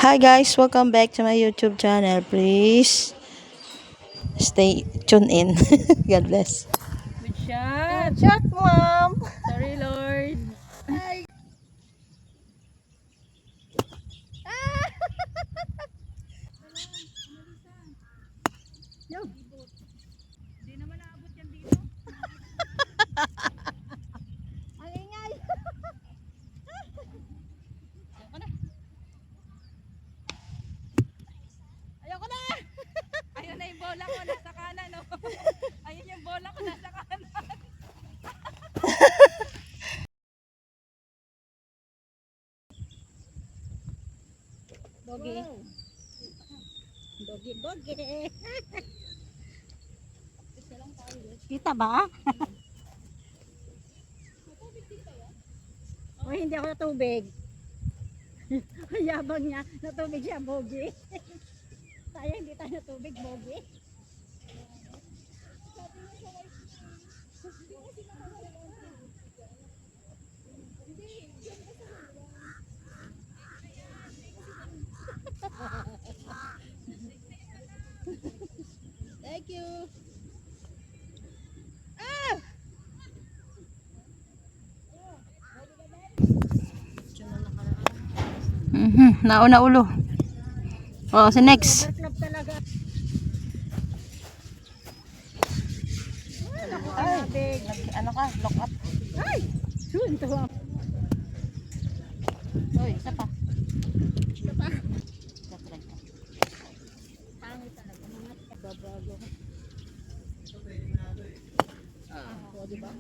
Hi guys, welcome back to my YouTube channel. Please stay tuned in. God bless. Good shot. Good shot, mom. Sorry, Lord. Yo. Hindi naman naabot yan dito. Ang ingay. Ayoko na. Ayoko na. Ayun na yung bola ko nasa kanan. No? Ayun yung bola ko nasa kanan. Bogi. Bogi, bogi. Kita ba? O hindi ako natubig. Ang yabang niya, natubig siya, bogi. Tayo hindi tayo natubig, bogi. Thank you. Nauna ulo. Oh, si next. Club talaga. Ay, ano ka? Lock up. Ay! Yun, tawa. Uy, isa pa. Isa pa. Try ko. Pangit talaga. Mga babago. O, diba?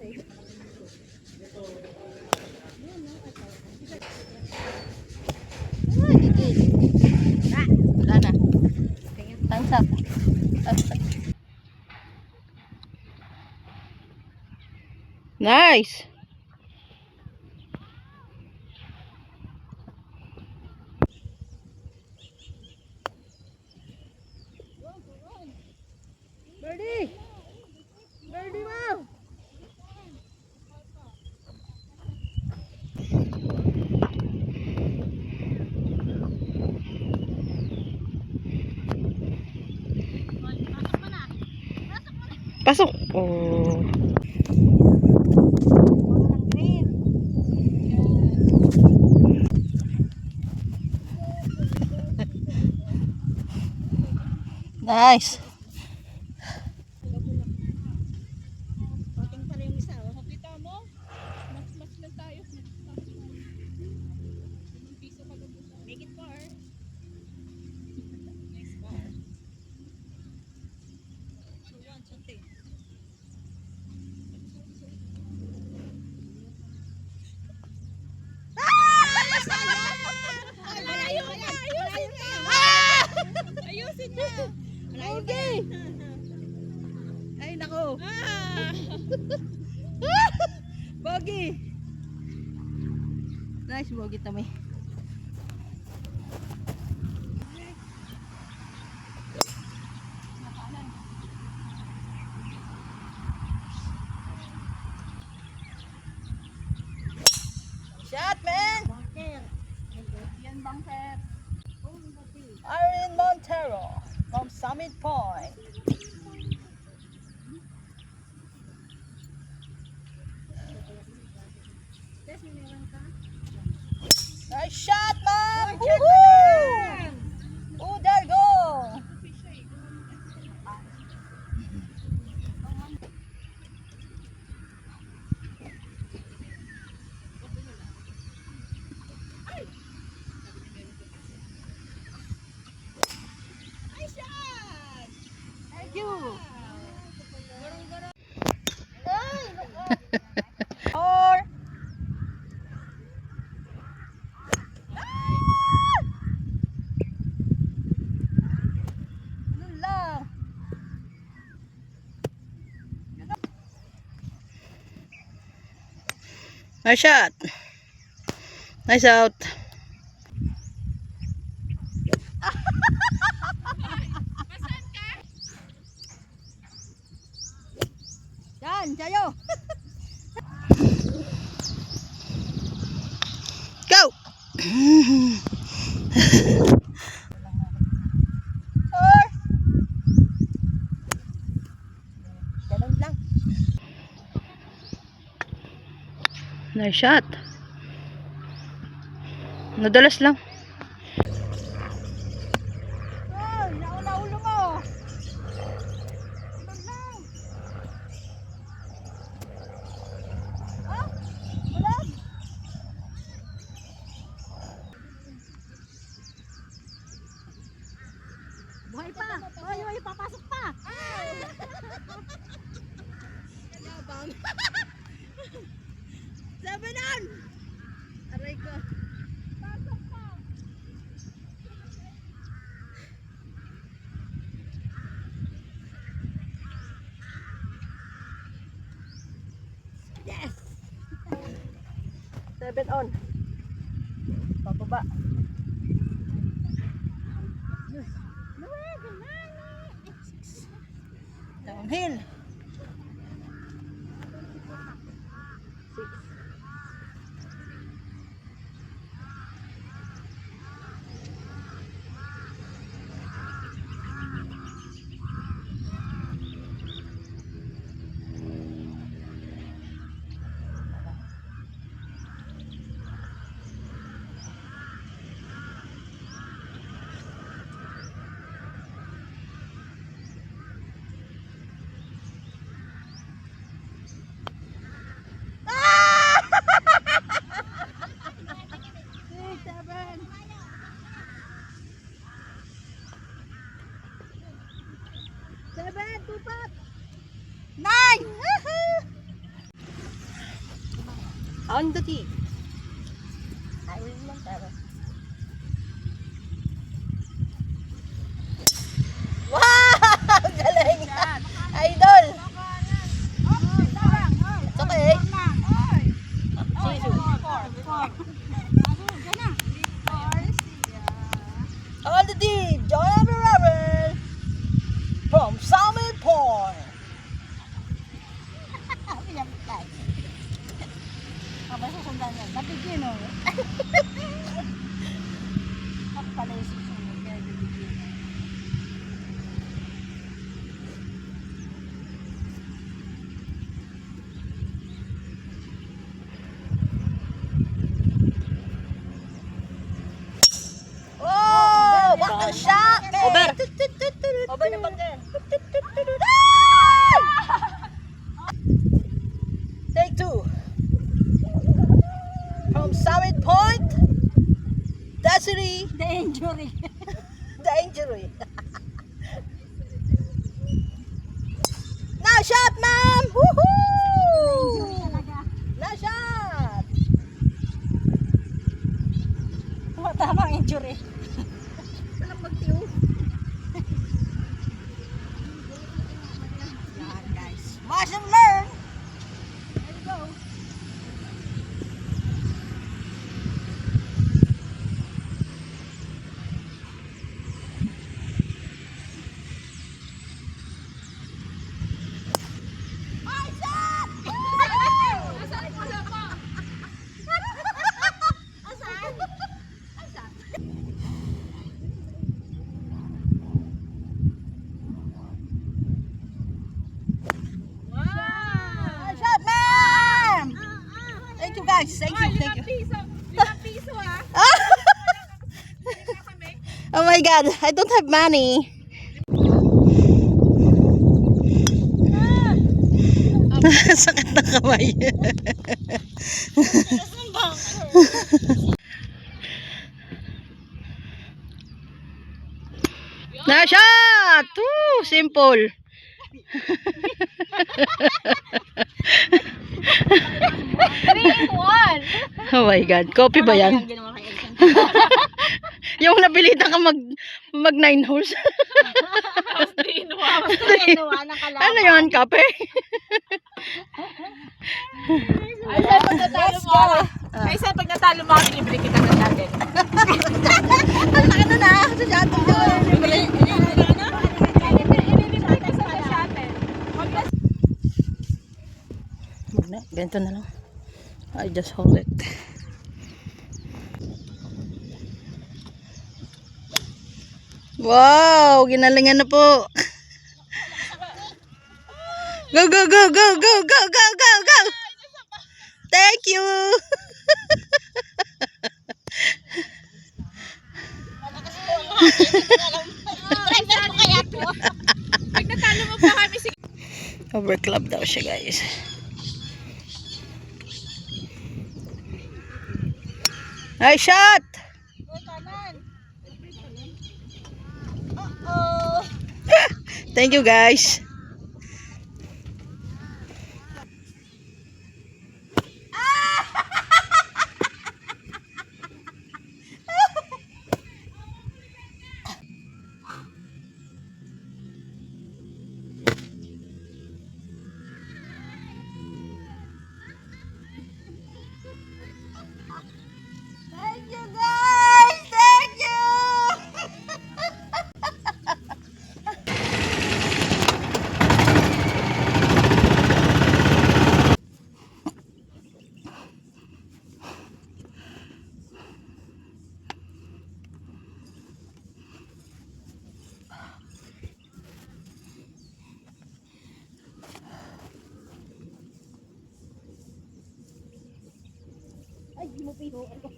Ay, gigil. Wala na. Time's up. Time's up. Nice. Birdie! Birdie mo! Pasok. Oh. Nice. Pating pala yung isa. Oh. Kita mo? Mas lang tayo. Piso pa lang. Make it far. Nice bar. So, one, two, three. Malayo ka! Ayusin mo! Ayusin mo! Okay. Ay, nako. Bogi. Nice bogi tami. Shot, man. Bunker. Yan bang sir? Irene Montero from Summit Point. Tess, may meron ka? Nice shot, ma'am. Woohoo! Oh, there go. Thank you. Or lang. Nice shot. Nice out. Yan, sayo. Go. Nice shot. Nadalas lang. Ay, nauna ulo mo. Tulog lang. Ah, tulog. Buhay pa. Oy, papasok pa. Sabi nun. Aray ko. Pasok pa. Yes! 7 on. Pababa. Downhill. 6. Seven, tupat! 9! On the tee. I will remember. Wow! Galing! Idol! It's okay. On the tee, John Robert from Summit Point. Abay susundan yan. Nabigyan o. Ako pala yung susunod. Kaya nabigyan. Oh, what a shot! Over. Over na bunker. Take 2. From Summit Point, Desiree, The injury. the injury. Nice shot, ma'am! Woohoo! Talaga. Nice shot! Tamang injury. Walang magtiyo. Yan, guys. Watch and learn! There you go. Nice shot, ma'am! Thank you, guys. Thank you, thank you. Piso ha. Oh my God, I don't have money. Sakit na kamay. Na shot! Woo, simple. Oh my God, copy ba yan? Yung napilitan ka mag 9 holes. Tapos 3 in 1. Ano yun, kape? Ay, saan pag natalo mo ako? Ay, saan pag natalo mo ako, libre kita ng natin. Ang laki na na, sa shato ko. Wag na, ganito na lang. I just hold it. Wow, ginalingan na po. Go, go, go, go, go, go, go, go, go. Thank you. Rubber club daw siya, guys. Ay, shot! Thank you, guys. Thank you guys! Thank you! Ay, mupiho ako.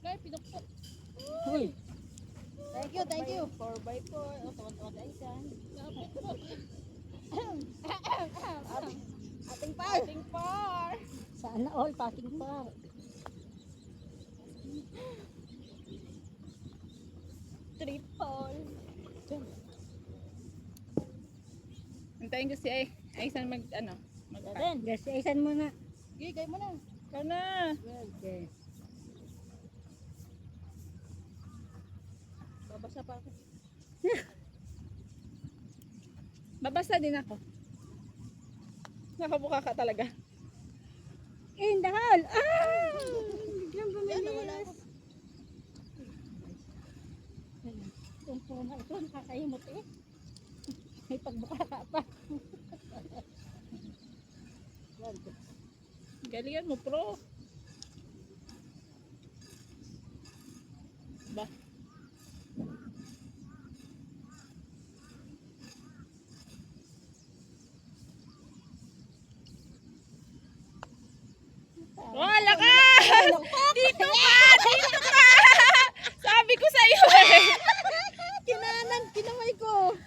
Guys, pinukpok. Hoy. Thank you. 4x4. O, tawad-tawad ay san. Ating par. Ating par. Sana all packing par. Triple. Hintayin ko si Aisan Ben, gasiisan mo na. Gigay mo na. Kana. Okay. Babasa pa ako. Babasa din ako. Nakabuka ka talaga. In the hall. Ah! Biglang bumilis. Ito na ito, nakakayimot eh. May pagbuka ka pa. Galingan mo, pro. Ba? Wala ka! Dito ka! Dito ka! Sabi ko sa iyo eh. Kinamay ko.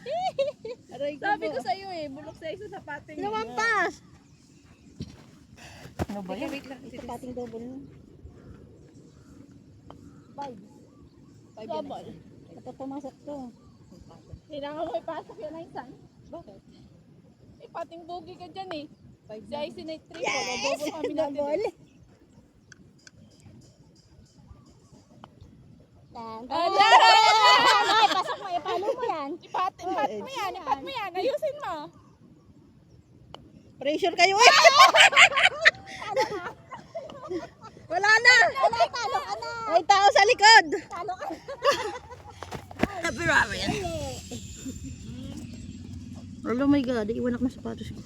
Sabi ko sa iyo eh. Bulok sa isa sa pating. Lumampas. Ano ba yan? Wait lang. Ito pating double no? 5. Double. Ito pumasok to. Kailangan mo ipasok yan ay san. Bakit? Eh, pating bugi ka dyan eh. Si Aisin ay triple. Yes! Double kami natin. Double. Ay, pasok mo. Ipalo mo yan. Ipat mo yan. Ipat mo yan. Ayusin mo. Pressure kayo eh. Wala na. Wala, talo ka na. May tao sa likod. Talo ka na. Oh my God, iwan ako ng sapatos ko.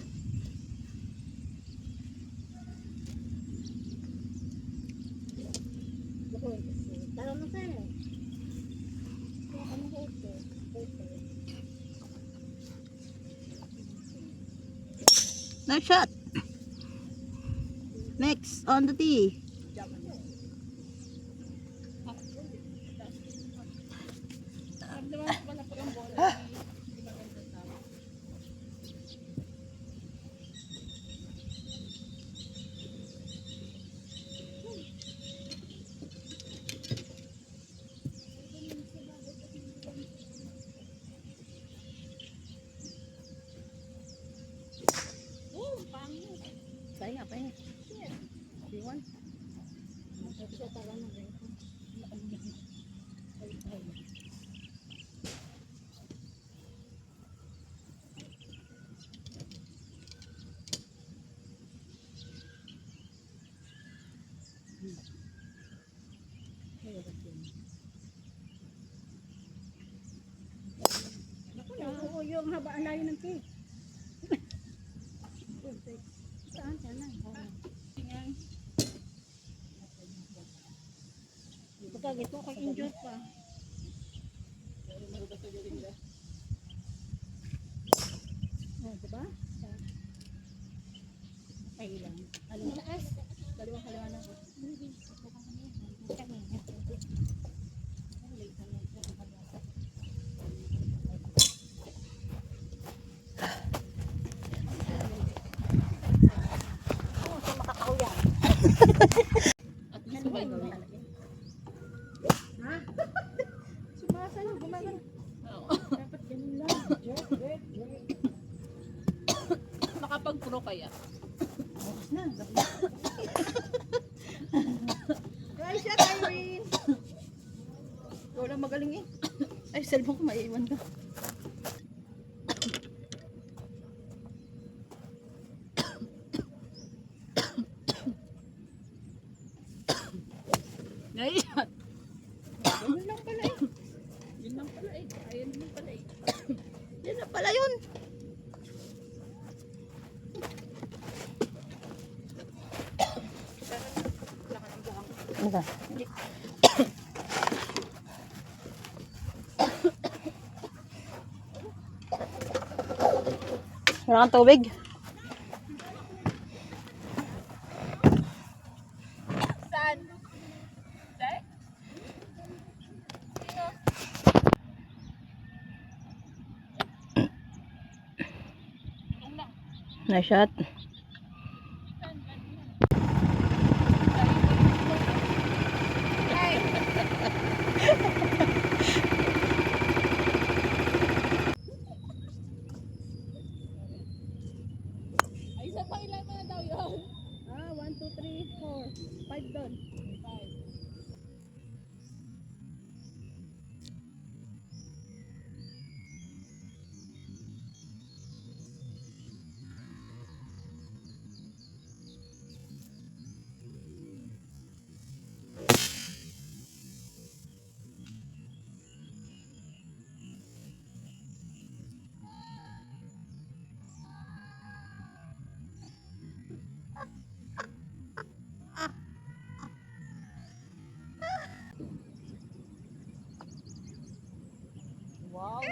Talo mo sa'yo. Nice shot. Next on the tee. Pahinga. Iwan. Oo, yung habaan layo ng cake. Saan? Sana. Pagkagit ko kay injured pa. Oh, diba? Ay lang. Ano? Taas. Dalawang kaliwanag ko. At least may gawin. Ha? Sumasalo, gumagano. Oo. Dapat ganun lang. Jerk. Makapag-pro kaya. Bukas na. Guys, siya tayo rin. Ikaw lang magaling eh. Ay, cellphone ko maiiwan ka. Ngayon. Ganun lang pala eh. Yun lang pala eh. Ayun lang pala eh. Yan na pala yun. Ano ka? Wala kang tubig? Saan? Saan? Nice shot. Ay, sa ilan mo na daw yun? 1, 2, 3, 4. 5 doon. 5. Wow.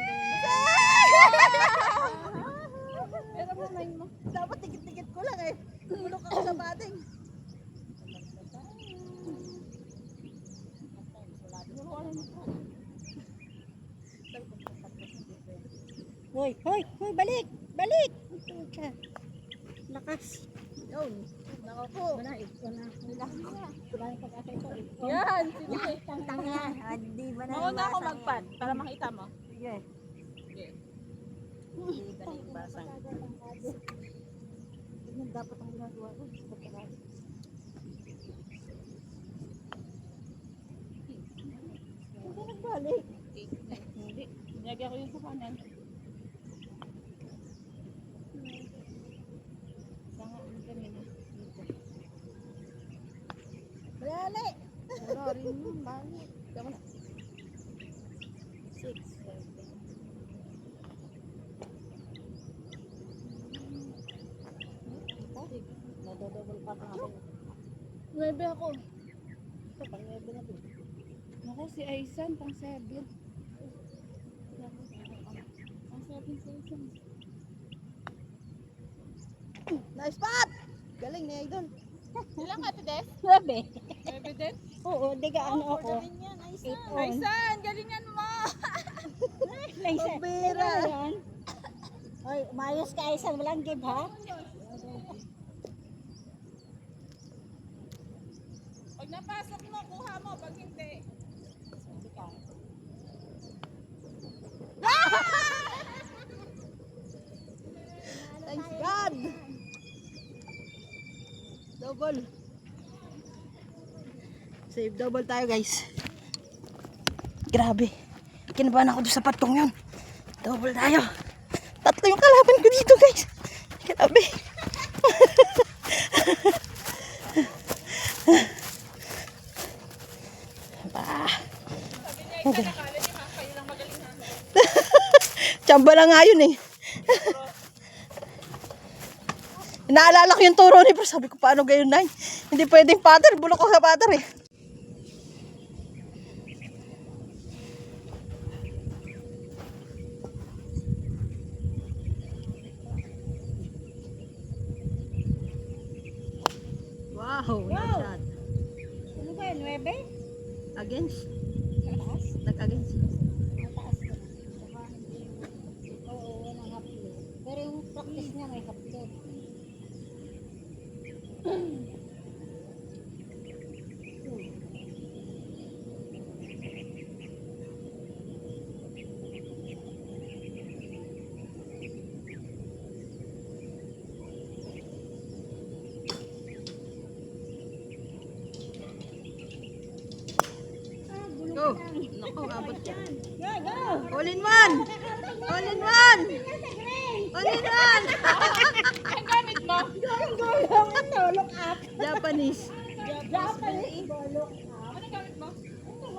Pero mamay mo. Dapat tikit-tikit ko lang eh. Bulok ako sa bating. Hoy, balik! Balik! Lakas. Yun. Nako. Wala, ito na. Wala na pag-asa ito. Yan, sige. Tang yan. Hindi ba na Mauna ako magpat para makita mo. Sige. Sige. Hindi ka na yung basang. Ganyan dapat ang ginagawa ko. Hindi nagbalik. Hindi. Nilagyan ko yung sa kanan. Sanga, ang kanina. Bali! Wala rin yun. Bali. Tama na. 6, 7. Nadodouble pa pa ako. 9 ako. Ito, pang 9 na din. Naku, si Aisan, pang 7. Pang 7 si Aisan. Nice spot! Galing ni Idol. Ilang ka, Des? 9. 9 din? Oo, di ka ano ako. 8 on. Aisan, galingan mo! Pambira. Oy, umayos ka Aisan, walang give ha? Pag napasok mo, kuha mo. Pag hindi. Thanks God! Double. Save double tayo guys. Grabe. Kinabahan ako doon sa patong yun. Double tayo. 3 yung kalaban ko dito, guys. Grabe. Ah. Tsamba lang nga yun eh. Naalala ko yung turo ni Bro. Sabi ko, paano gayon na? Hindi pwedeng pattern. Bulok ko sa pattern eh. Wow, nice shot. Ano ba yun? 9? Against? Mataas? Nag-against. Mataas ko na. Saka hindi. Oo, walang haplo. Pero yung practice niya may haplo. Naku, abot yan. Go, go! All in one! All in one! All in one! Ang gamit mo? Gulong, ito, look up. Japanese. Japanese look up. Ano gamit mo? Ito,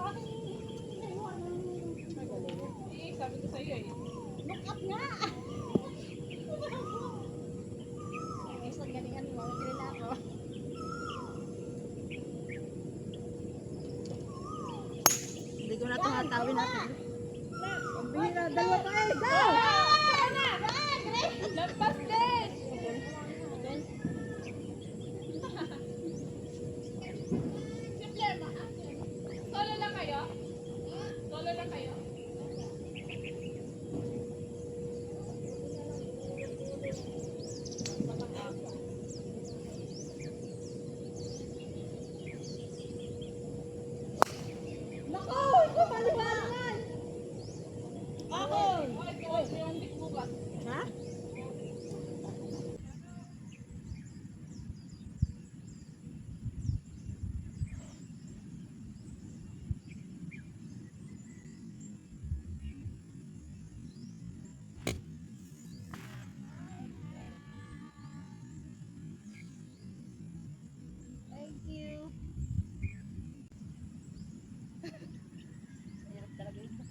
Eh, sabi ko sa'yo eh. look up nga. Ay, sa galingan mo, green ako. Hindi ko na ito hatawin natin. Ang bihira, dalawa pa eh. Go! Lampas din! Simple ba? Solo lang kayo? Solo lang kayo? Naku, ito, maliwanag. Ako! Ito yung dik bukas. Ha? Thank you. Hirap talaga ito.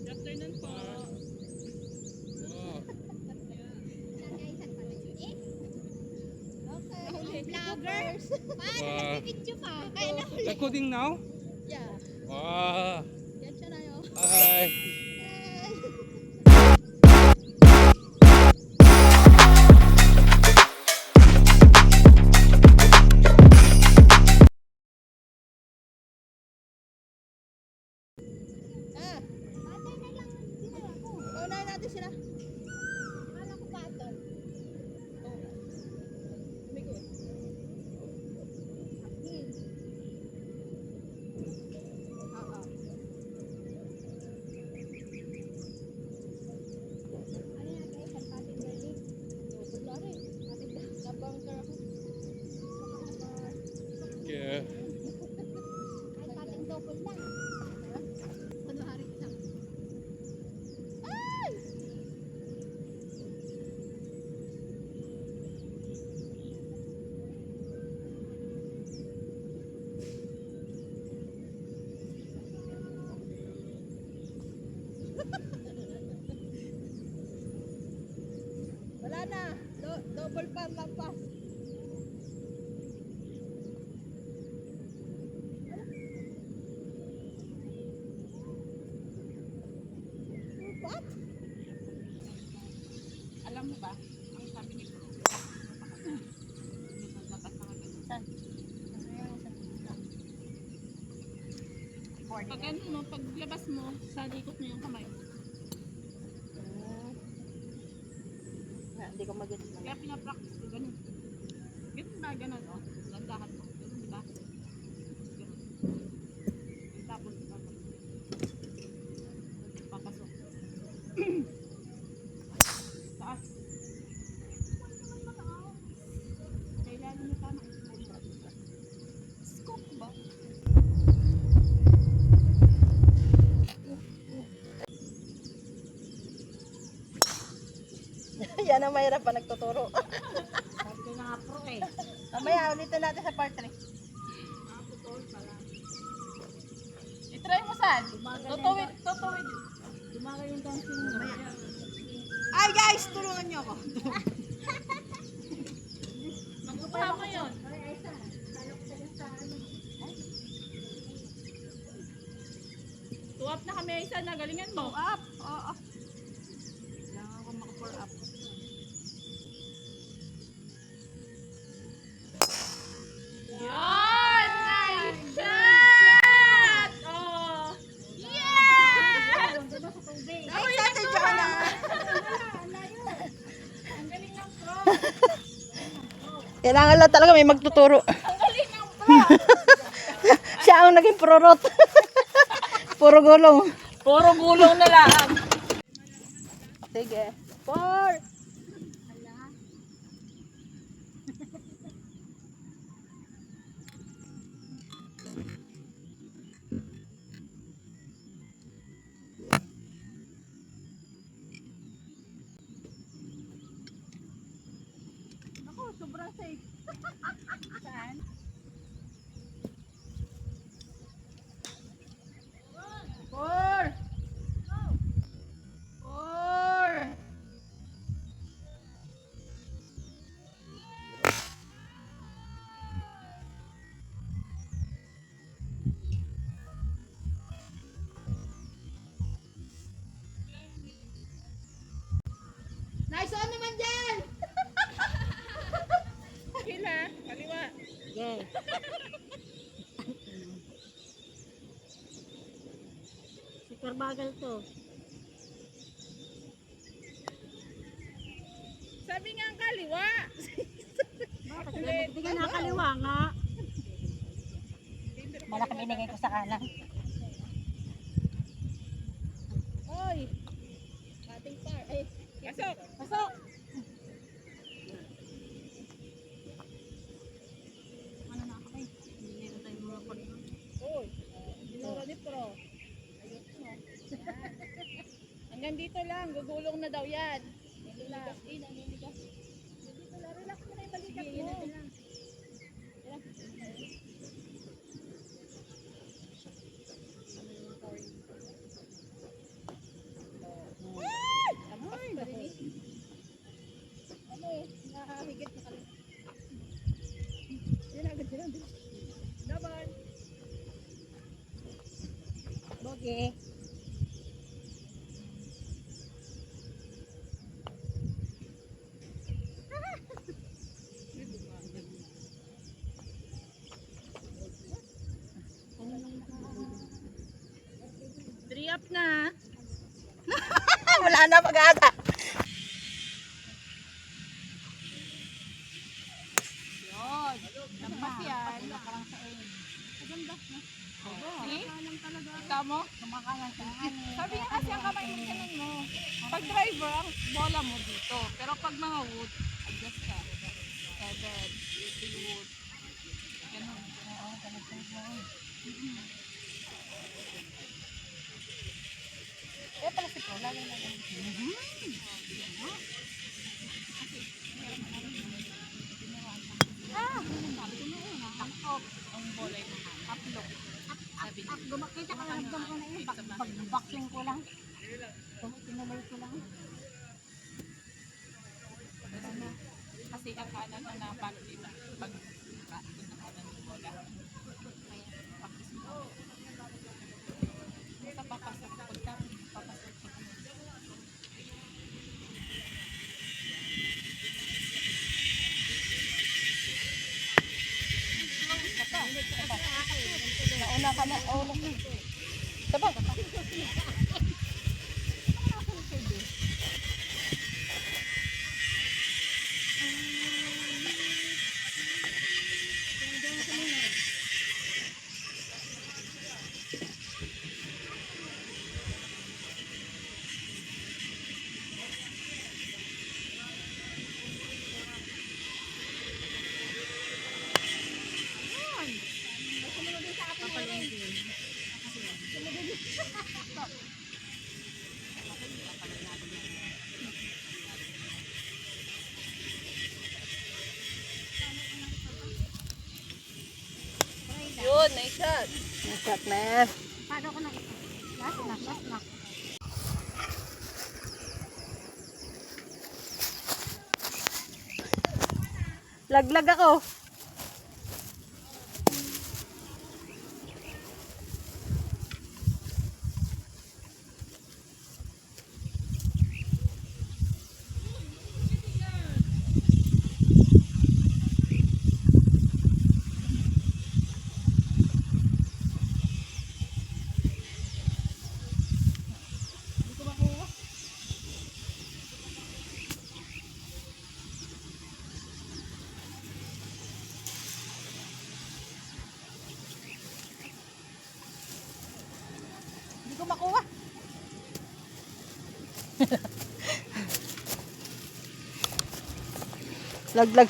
Afternoon po. Vloggers. Recording now? Yeah. Wow. Yan siya na yun. Hi. Paunahin natin sila. Akala ko ba ito? Ano yan guys? Ang pating galing. Wala rin. Nabangker ako. Yeah. Ay, pating double lang. Kunwari isang. Wala na. Double pan lang pa. What? Alam mo ba, ang sabi ni Bro, naglapas na kagad. Saan? Pag ano mo, paglabas mo, sa likot mo yung kamay. Hindi ko mag-gets naman. Kaya pinapractice ko ganun. Ganun ba, ganun, oh. Landahan mo. Ganun, di ba? Ganun. Tapos, papasok. Taas. Kailangan mo tama. Scoop ba? Yan ang mahirap pa nagtuturo. Sabi ko nga pro eh. Mamaya, ulitin natin sa part 3. I-try mo saan? Tutuwid. Dumaga yung dancing mo. Ay guys, tulungan niyo ako. Magkukuha mo yun. Ay, ay, sa. Salok ka dyan sa ano. Tuwap na kami isa na galingan mo. Up. Oo. Kailangan ako maka-pour up. Yan! Nice shot! Oh! Yes! Doon sa tubig. Ay, saan Kailangan lang talaga may magtuturo. Siya ang naging prorot. Puro gulong. Puro gulong na lang. Sige. 4. Ako, sobrang safe. Saan? Four. Four. Nice on naman dyan! Hila. Kaliwa. Go. Super bagal to. Sabi nga ang kaliwa. Bakit? Hindi ka nakaliwa nga. Malaki binigay ko sa kanan. Oy. Ating par. Ay. Pasok. Pasok! Ano na kami? Hindi na tayo mga pag- Oy. Dinura ni Pro. Ayos mo. Hanggang dito lang. Gugulong na daw yan. Dito lang. Dito lang. Relax mo na yung balikat mo. Nakahigit na kaliwa. Yan agad sila. Laban. Boge. Three up na. Wala na pag-asa. Yun. Lampas yan. See? Ikaw mo? Sabi niya kasi ang kamay mo ganun mo. Pag driver, ang bola mo dito. Pero pag mga wood, adjust ka. 7, 80 wood. Ganun. Oo, ganun. Eh, pala si Paula. Lagi na lang. Takop. Ang bola yung haplok. Sabi niya. Gumakita ka lang ko na yun. Pag-boxing ko lang. Tinuloy ko lang. Kasi ang kanan ang napalo dito. Pag ang kanan ng bola. Kaya, practice mo. Basta papasok. Pagka papasok ka. Nauna ka na. Nauna na. Sabang. Yun, nice shot. Shot na yan. Paano ko na ito? Last na. Laglag ako. Laglag.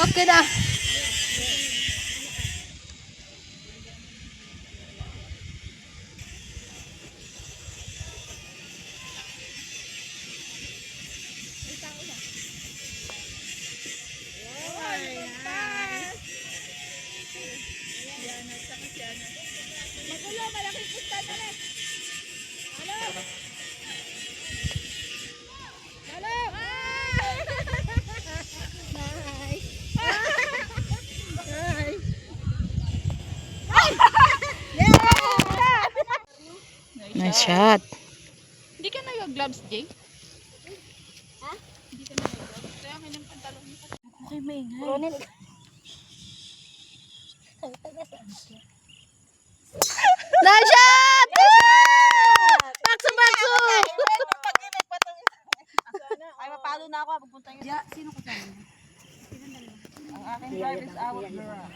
Okay na. Magulo, malaking punta na rin. Halo! Halo! Nice shot. Hindi ka nag-gloves, Jay? Ha? Hindi ka nag-gloves? Kaya akin yung pantalon mo. Okay, maingay. Ronel, Nice shot! Nice shot! Bakso, bakso! Ay, mapalo na ako. Pagpunta nyo. Yeah, sino ko sa inyo? Ang aking drive is out of the road.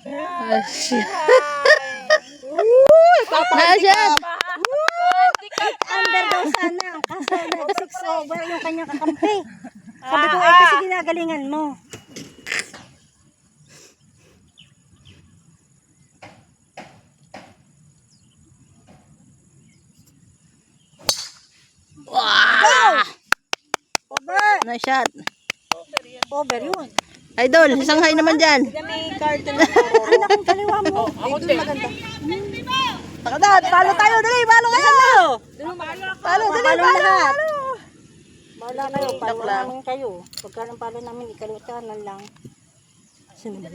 Nice shot! Nice shot! under daw sana. Kaso nag-6 over yung kanyang kakampi. Sabi ko, ay kasi ginagalingan mo. Wow! Over! Nice shot. Over yun. Idol, isang high naman dyan. Ang laking kaliwa mo. Ako din. Takadad, palo tayo, dali, palo kayo! Palo, dali, Palo palo! lahat. Bala kayo, palo Joke lang. namin kayo. Pagka ng palo namin, ikalutanan lang. Sinabi.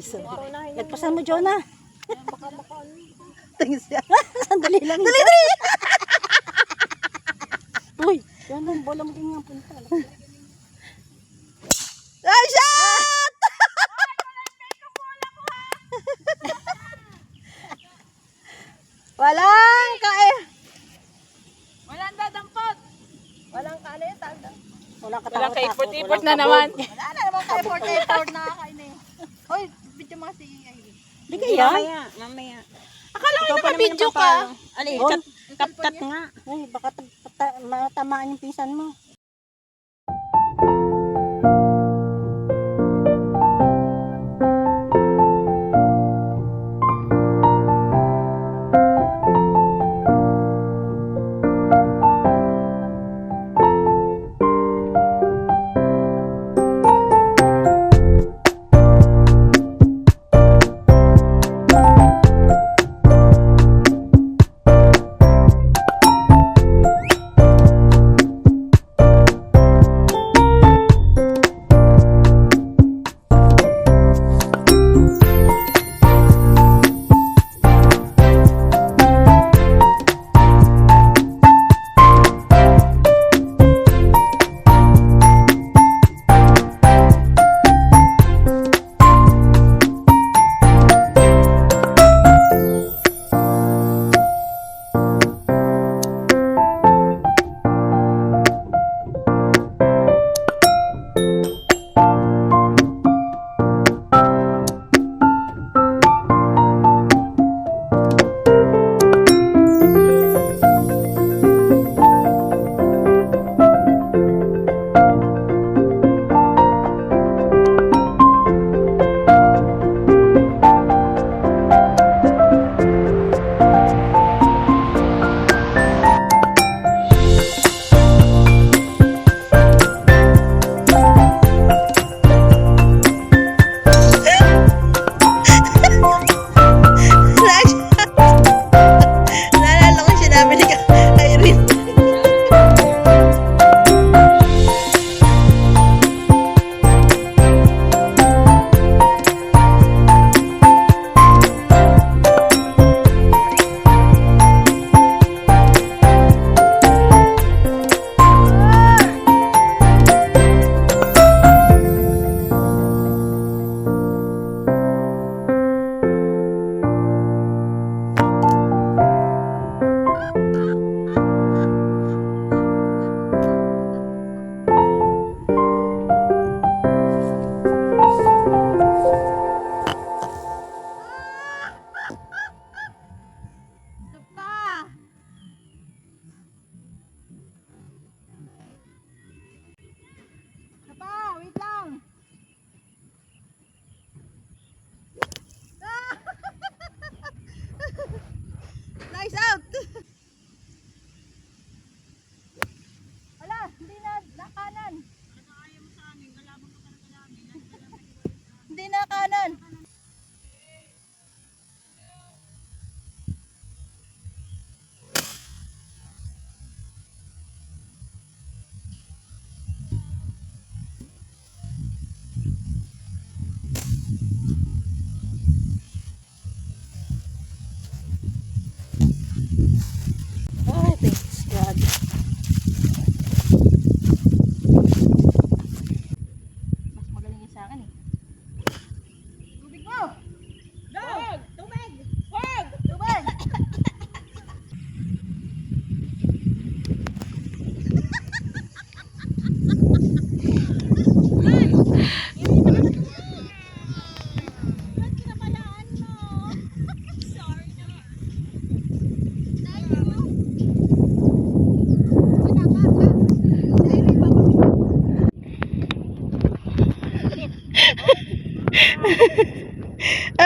Nagpasan mo, Jonah. Thanks ya. Sandali lang. Dali, dali! Uy, yan ang bola mo din nga punta. Nice shot! Walang kaya. Walang dadampot. Walang kalitan. Walang Walang katakot-takot. ka-effort walang na naman. kabog. Wala na naman ka-effort nakakain eh. Hoy, video mo si Irene. Di kaya? Mamaya. Akala ko naka-video ka. Ali, Ron, cut nga. Uy, baka matamaan yung pinsan mo.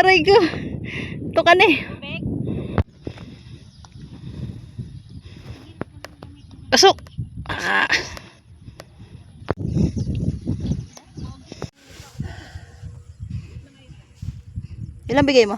aray ko. Ito ka na eh. Pasok. Ah. Ilang bigay mo?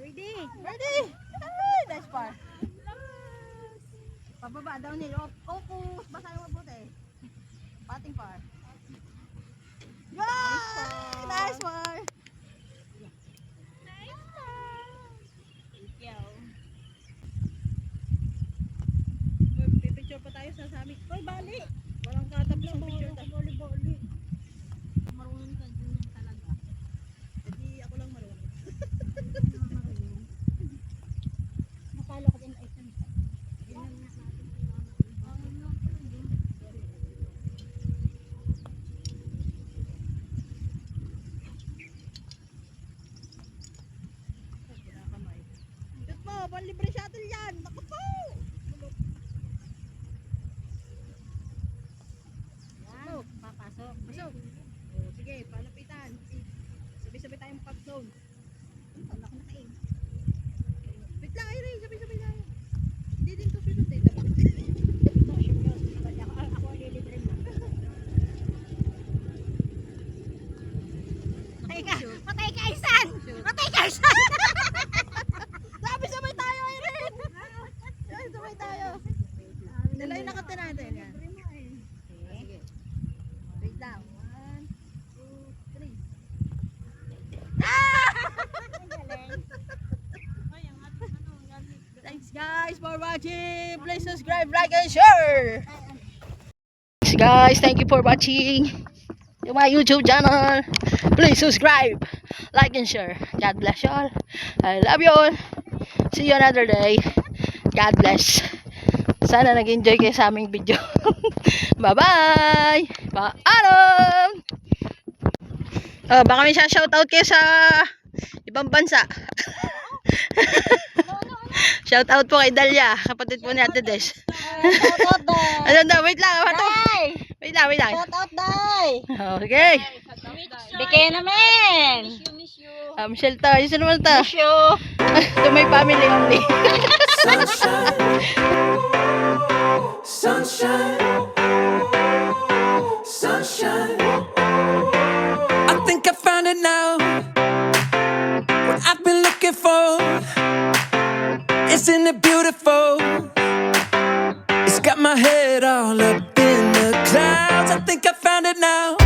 Ready? Ready? Ay, nice par. Pababa daw nila. Focus. Basa yung mabuti. Pating par. Yay! Nice par. Pipicture pa tayo sa sabi. Hoy, bali! Walang katablang picture tayo. Bali. Marunong ka din talaga. Hindi ako lang marunong. Nakala ko din ay sansa. Shoot mo, panlibre shuttle yan! Naku po! Yan, papasok. Pasok. O, sige, palapitan. Sabay-sabay tayong pop zone. Ang laki na kain. Wait lang, Irene. Sabay-sabay tayo. Hindi din to sunod eh. Diba? Ako lilibre mo. Patay ka, Isan! Patay ka, Isan! Sabay-sabay tayo, Irene! Sabay-sabay tayo. Dala yung nakati natin. Yan. Sige. Wait lang. 1, 2, 3. Thanks guys for watching. Please subscribe, like, and share. Thanks guys. Thank you for watching. To my YouTube channel. Please subscribe, like, and share. God bless you all. I love you all. See you another day. God bless. Sana nag-enjoy kayo sa aming video. Bye-bye. Paalam. Baka may shoutout kayo sa ibang bansa. Shoutout po kay Dalia, kapatid po ni Ate Des. Shoutout, Day! Ano daw, wait lang. Wait lang. Shoutout, Day! Okay. Bigay namin! Michelle to. Yun naman to. Miss you! To my family only. Sunshine. I think I found it now. What I've been looking for. Isn't it beautiful? It's got my head all up in the clouds. I think I found it now.